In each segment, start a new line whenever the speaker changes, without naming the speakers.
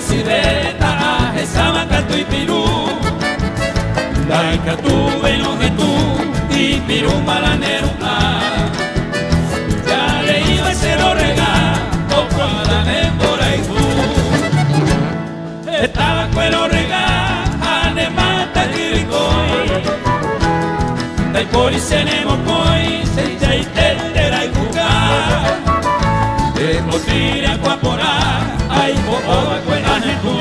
sibeta, esa maca tu y pirú. Laika tu, veno que tú, y pirú malaneruna. Ya le iba a ser orega, o cuadane por ahí tú. Estaba cuero rega, ane mata kirikoi. Dai pori se ne mokoi, se jai tetera y kuka. De potiri aquapora, ay popa cuelane tú.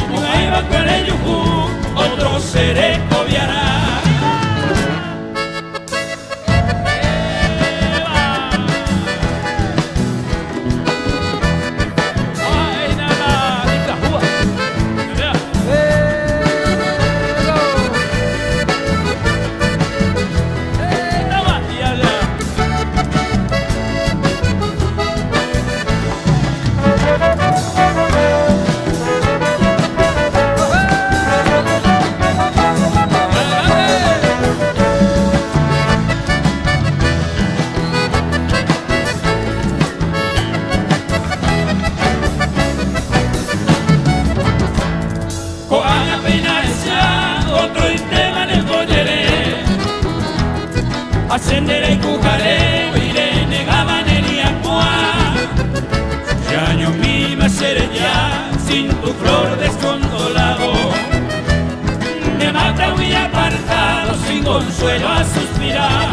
Y no iba con el yuju, otro seré obviará. Ascendere y cujaré, iré negaban el iacua. Ya año mi me seré ya, sin tu flor desconsolado. Me mata muy apartado, sin consuelo a suspirar.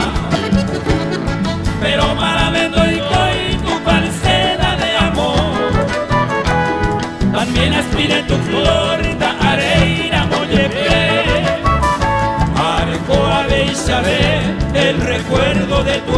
Pero para vendo y coy tu falsedad de amor. También aspiré tu flor, da areira mollepe. Areco a saber el recuerdo de tu